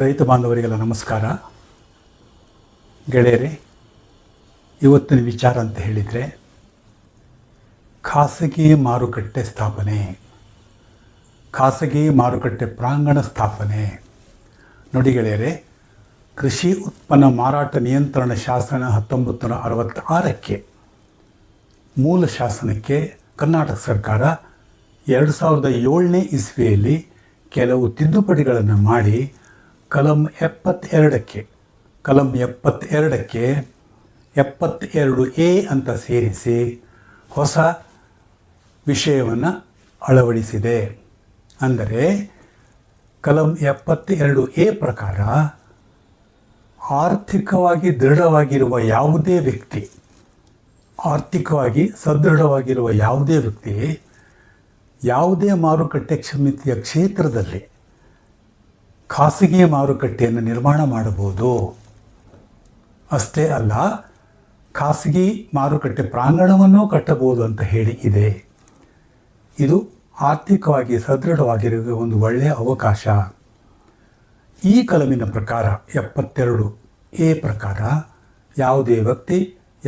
ರೈತ ಬಾಂಧವರಿಗೆಲ್ಲ ನಮಸ್ಕಾರ. ಗೆಳೆಯರೇ, ಇವತ್ತಿನ ವಿಚಾರ ಅಂತ ಹೇಳಿದರೆ ಖಾಸಗಿ ಮಾರುಕಟ್ಟೆ ಸ್ಥಾಪನೆ, ಖಾಸಗಿ ಮಾರುಕಟ್ಟೆ ಪ್ರಾಂಗಣ ಸ್ಥಾಪನೆ. ನೋಡಿ ಗೆಳೆಯರೇ, ಕೃಷಿ ಉತ್ಪನ್ನ ಮಾರಾಟ ನಿಯಂತ್ರಣ ಶಾಸನ 1966ಕ್ಕೆ ಮೂಲ ಶಾಸನಕ್ಕೆ ಕರ್ನಾಟಕ ಸರ್ಕಾರ 2007ನೇ ಇಸ್ವಿಯಲ್ಲಿ ಕೆಲವು ತಿದ್ದುಪಡಿಗಳನ್ನು ಮಾಡಿ ಕಲಂ 72ಕ್ಕೆ 72A ಅಂತ ಸೇರಿಸಿ ಹೊಸ ವಿಷಯವನ್ನು ಅಳವಡಿಸಿದೆ. ಅಂದರೆ ಕಲಂ 72A ಪ್ರಕಾರ ಆರ್ಥಿಕವಾಗಿ ದೃಢವಾಗಿರುವ ಯಾವುದೇ ವ್ಯಕ್ತಿ, ಆರ್ಥಿಕವಾಗಿ ಸದೃಢವಾಗಿರುವ ಯಾವುದೇ ವ್ಯಕ್ತಿ ಯಾವುದೇ ಮಾರುಕಟ್ಟೆ ಸಮಿತಿಯ ಕ್ಷೇತ್ರದಲ್ಲಿ ಖಾಸಗಿ ಮಾರುಕಟ್ಟೆಯನ್ನು ನಿರ್ಮಾಣ ಮಾಡಬಹುದು. ಅಷ್ಟೇ ಅಲ್ಲ, ಖಾಸಗಿ ಮಾರುಕಟ್ಟೆ ಪ್ರಾಂಗಣವನ್ನು ಕಟ್ಟಬಹುದು ಅಂತ ಹೇಳಿ ಇದೆ. ಇದು ಆರ್ಥಿಕವಾಗಿ ಸದೃಢವಾಗಿರುವ ಒಂದು ಒಳ್ಳೆಯ ಅವಕಾಶ. ಈ ಕಲಮಿನ ಪ್ರಕಾರ 72A ಪ್ರಕಾರ ಯಾವುದೇ ವ್ಯಕ್ತಿ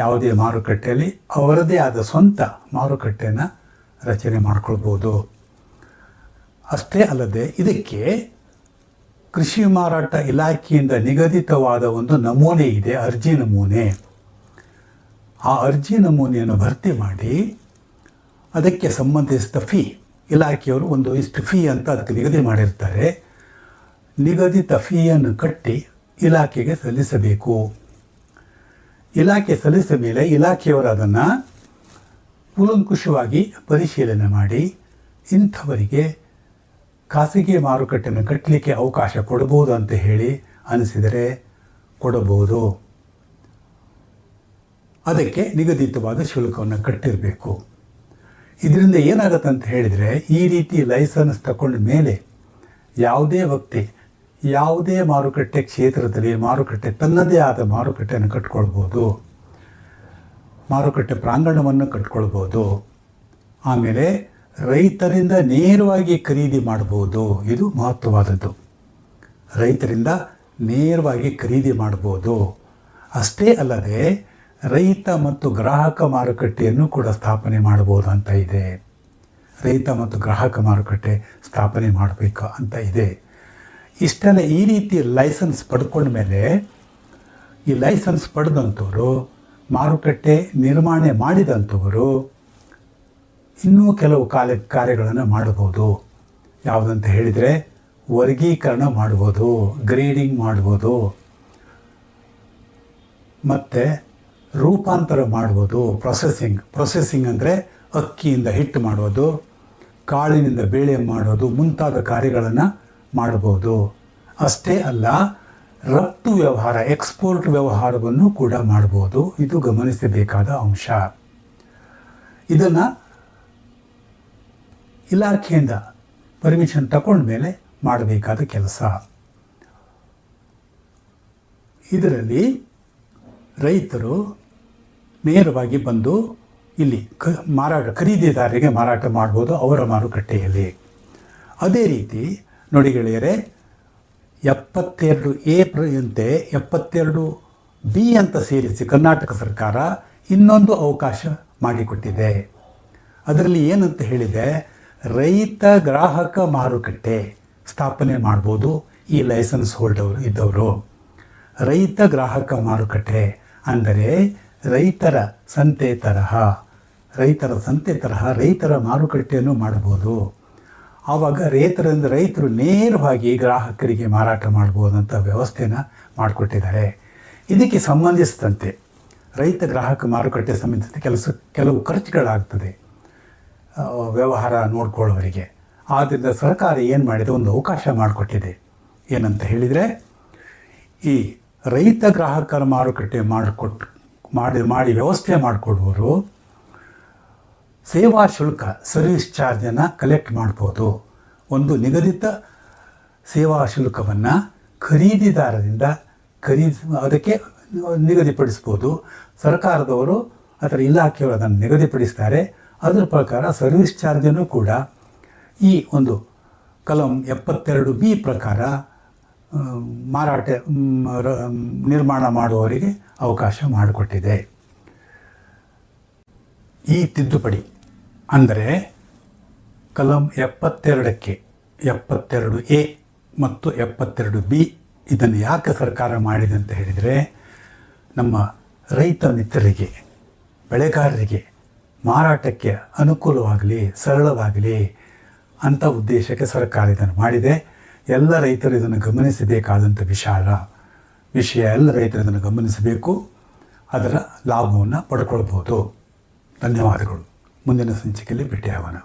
ಯಾವುದೇ ಮಾರುಕಟ್ಟೆಯಲ್ಲಿ ಅವರದೇ ಆದ ಸ್ವಂತ ಮಾರುಕಟ್ಟೆಯನ್ನು ರಚನೆ ಮಾಡಿಕೊಳ್ಬೋದು. ಅಷ್ಟೇ ಅಲ್ಲದೆ ಇದಕ್ಕೆ ಕೃಷಿ ಮಾರಾಟ ಇಲಾಖೆಯಿಂದ ನಿಗದಿತವಾದ ಒಂದು ನಮೂನೆ ಇದೆ, ಅರ್ಜಿ ನಮೂನೆ. ಆ ಅರ್ಜಿ ನಮೂನೆಯನ್ನು ಭರ್ತಿ ಮಾಡಿ ಅದಕ್ಕೆ ಸಂಬಂಧಿಸಿದ ಫೀ, ಇಲಾಖೆಯವರು ಒಂದು ಇಷ್ಟು ಫೀ ಅಂತ ಅದಕ್ಕೆ ನಿಗದಿ ಮಾಡಿರ್ತಾರೆ. ನಿಗದಿತ ಫೀಯನ್ನು ಕಟ್ಟಿ ಇಲಾಖೆಗೆ ಸಲ್ಲಿಸಬೇಕು. ಇಲಾಖೆ ಸಲ್ಲಿಸಿದ ಮೇಲೆ ಇಲಾಖೆಯವರು ಅದನ್ನು ಕೂಲಂಕುಷವಾಗಿ ಪರಿಶೀಲನೆ ಮಾಡಿ ಇಂಥವರಿಗೆ ಖಾಸಗಿ ಮಾರುಕಟ್ಟೆಯನ್ನು ಕಟ್ಟಲಿಕ್ಕೆ ಅವಕಾಶ ಕೊಡಬಹುದು ಅಂತ ಹೇಳಿ ಅನಿಸಿದರೆ ಕೊಡಬಹುದು. ಅದಕ್ಕೆ ನಿಗದಿತವಾದ ಶುಲ್ಕವನ್ನು ಕಟ್ಟಿರಬೇಕು. ಇದರಿಂದ ಏನಾಗುತ್ತೆ ಅಂತ ಹೇಳಿದರೆ, ಈ ರೀತಿ ಲೈಸೆನ್ಸ್ ತಗೊಂಡ ಮೇಲೆ ಯಾವುದೇ ವ್ಯಕ್ತಿ ಯಾವುದೇ ಮಾರುಕಟ್ಟೆ ಕ್ಷೇತ್ರದಲ್ಲಿ ಮಾರುಕಟ್ಟೆ ತನ್ನದೇ ಆದ ಮಾರುಕಟ್ಟೆಯನ್ನು ಕಟ್ಕೊಳ್ಬೋದು, ಮಾರುಕಟ್ಟೆ ಪ್ರಾಂಗಣವನ್ನು ಕಟ್ಕೊಳ್ಬೋದು. ಆಮೇಲೆ ರೈತರಿಂದ ನೇರವಾಗಿ ಖರೀದಿ ಮಾಡ್ಬೋದು. ಇದು ಮಹತ್ವವಾದದ್ದು. ರೈತರಿಂದ ನೇರವಾಗಿ ಖರೀದಿ ಮಾಡ್ಬೋದು. ಅಷ್ಟೇ ಅಲ್ಲದೆ ರೈತ ಮತ್ತು ಗ್ರಾಹಕ ಮಾರುಕಟ್ಟೆಯನ್ನು ಕೂಡ ಸ್ಥಾಪನೆ ಮಾಡ್ಬೋದು ಅಂತ ಇದೆ. ರೈತ ಮತ್ತು ಗ್ರಾಹಕ ಮಾರುಕಟ್ಟೆ ಸ್ಥಾಪನೆ ಮಾಡಬೇಕು ಅಂತ ಇದೆ. ಇಷ್ಟೆಲ್ಲ ಈ ರೀತಿ ಲೈಸೆನ್ಸ್ ಪಡ್ಕೊಂಡ ಮೇಲೆ ಈ ಲೈಸೆನ್ಸ್ ಪಡೆದಂಥವರು, ಮಾರುಕಟ್ಟೆ ನಿರ್ಮಾಣ ಮಾಡಿದಂಥವರು ಇನ್ನೂ ಕೆಲವು ಕಾರ್ಯಗಳನ್ನು ಮಾಡ್ಬೋದು. ಯಾವುದಂತ ಹೇಳಿದರೆ, ವರ್ಗೀಕರಣ ಮಾಡ್ಬೋದು, ಗ್ರೇಡಿಂಗ್ ಮಾಡ್ಬೋದು, ಮತ್ತು ರೂಪಾಂತರ ಮಾಡ್ಬೋದು. ಪ್ರೊಸೆಸಿಂಗ್ ಅಂದರೆ ಅಕ್ಕಿಯಿಂದ ಹಿಟ್ಟು ಮಾಡೋದು, ಕಾಳಿನಿಂದ ಬೇಳೆ ಮಾಡೋದು, ಮುಂತಾದ ಕಾರ್ಯಗಳನ್ನು ಮಾಡ್ಬೋದು. ಅಷ್ಟೇ ಅಲ್ಲ, ರಫ್ತು ವ್ಯವಹಾರ, ಎಕ್ಸ್ಪೋರ್ಟ್ ವ್ಯವಹಾರವನ್ನು ಕೂಡ ಮಾಡ್ಬೋದು. ಇದು ಗಮನಿಸಬೇಕಾದ ಅಂಶ. ಇದನ್ನು ಇಲಾಖೆಯಿಂದ ಪರ್ಮಿಷನ್ ತಗೊಂಡ ಮೇಲೆ ಮಾಡಬೇಕಾದ ಕೆಲಸ. ಇದರಲ್ಲಿ ರೈತರು ನೇರವಾಗಿ ಬಂದು ಇಲ್ಲಿ ಖರೀದಿದಾರರಿಗೆ ಮಾರಾಟ ಮಾಡ್ಬೋದು ಅವರ ಮಾರುಕಟ್ಟೆಯಲ್ಲಿ. ಅದೇ ರೀತಿ ನೋಡಿ ಗೆಳೆಯರೇ, 72A ಅಂತೆ 72B ಅಂತ ಸೇರಿಸಿ ಕರ್ನಾಟಕ ಸರ್ಕಾರ ಇನ್ನೊಂದು ಅವಕಾಶ ಮಾಡಿಕೊಟ್ಟಿದೆ. ಅದರಲ್ಲಿ ಏನಂತ ಹೇಳಿದೆ, ರೈತ ಗ್ರಾಹಕ ಮಾರುಕಟ್ಟೆ ಸ್ಥಾಪನೆ ಮಾಡ್ಬೋದು ಈ ಲೈಸೆನ್ಸ್ ಹೋಲ್ಡರ್ ಇದ್ದವರು. ರೈತ ಗ್ರಾಹಕ ಮಾರುಕಟ್ಟೆ ಅಂದರೆ ರೈತರ ಸಂತೆ ತರಹ ರೈತರ ಮಾರುಕಟ್ಟೆಯನ್ನು ಮಾಡಬಹುದು. ಆವಾಗ ರೈತರು ನೇರವಾಗಿ ಗ್ರಾಹಕರಿಗೆ ಮಾರಾಟ ಮಾಡ್ಬೋದಂಥ ವ್ಯವಸ್ಥೆನ ಮಾಡಿಕೊಟ್ಟಿದ್ದಾರೆ. ಇದಕ್ಕೆ ಸಂಬಂಧಿಸಿದಂತೆ ರೈತ ಗ್ರಾಹಕ ಮಾರುಕಟ್ಟೆ ಸಂಬಂಧಿಸಿದ ಕೆಲವು ಖರ್ಚುಗಳಾಗ್ತದೆ ವ್ಯವಹಾರ ನೋಡ್ಕೊಳ್ಳೋರಿಗೆ. ಆದ್ದರಿಂದ ಸರ್ಕಾರ ಏನು ಮಾಡಿದೆ, ಒಂದು ಅವಕಾಶ ಮಾಡಿಕೊಟ್ಟಿದೆ. ಏನಂತ ಹೇಳಿದರೆ, ಈ ರೈತ ಗ್ರಾಹಕರ ಮಾರುಕಟ್ಟೆ ಮಾಡಿ ವ್ಯವಸ್ಥೆ ಮಾಡಿಕೊಡುವವರು ಸೇವಾ ಶುಲ್ಕ, ಸರ್ವಿಸ್ ಚಾರ್ಜನ್ನು ಕಲೆಕ್ಟ್ ಮಾಡ್ಬೋದು. ಒಂದು ನಿಗದಿತ ಸೇವಾ ಶುಲ್ಕವನ್ನು ಖರೀದಿದಾರರಿಂದ ಅದಕ್ಕೆ ನಿಗದಿಪಡಿಸ್ಬೋದು. ಸರ್ಕಾರದವರು ಅಥವಾ ಇಲಾಖೆಯವರು ಅದನ್ನು ನಿಗದಿಪಡಿಸ್ತಾರೆ. ಅದರ ಪ್ರಕಾರ ಸರ್ವಿಸ್ ಚಾರ್ಜನ್ನು ಕೂಡ ಈ ಒಂದು ಕಲಂ 72B ಪ್ರಕಾರ ಮಾರಾಟ ನಿರ್ಮಾಣ ಮಾಡುವವರಿಗೆ ಅವಕಾಶ ಮಾಡಿಕೊಟ್ಟಿದೆ. ಈ ತಿದ್ದುಪಡಿ ಅಂದರೆ ಕಲಂ 72ಕ್ಕೆ 72A ಮತ್ತು 72B ಇದನ್ನು ಯಾಕೆ ಸರ್ಕಾರ ಮಾಡಿದೆ ಅಂತ ಹೇಳಿದರೆ, ನಮ್ಮ ರೈತ ಮಿತ್ರರಿಗೆ, ಬೆಳೆಗಾರರಿಗೆ ಮಾರಾಟಕ್ಕೆ ಅನುಕೂಲವಾಗಲಿ, ಸರಳವಾಗಲಿ ಅಂಥ ಉದ್ದೇಶಕ್ಕೆ ಸರ್ಕಾರ ಇದನ್ನು ಮಾಡಿದೆ. ಎಲ್ಲ ರೈತರು ಇದನ್ನು ಗಮನಿಸಬೇಕಾದಂಥ ವಿಷಯ. ಎಲ್ಲ ರೈತರು ಇದನ್ನು ಗಮನಿಸಬೇಕು, ಅದರ ಲಾಭವನ್ನು ಪಡ್ಕೊಳ್ಬೋದು. ಧನ್ಯವಾದಗಳು. ಮುಂದಿನ ಸಂಚಿಕೆಯಲ್ಲಿ ಭೇಟಿಯಾಗೋಣ.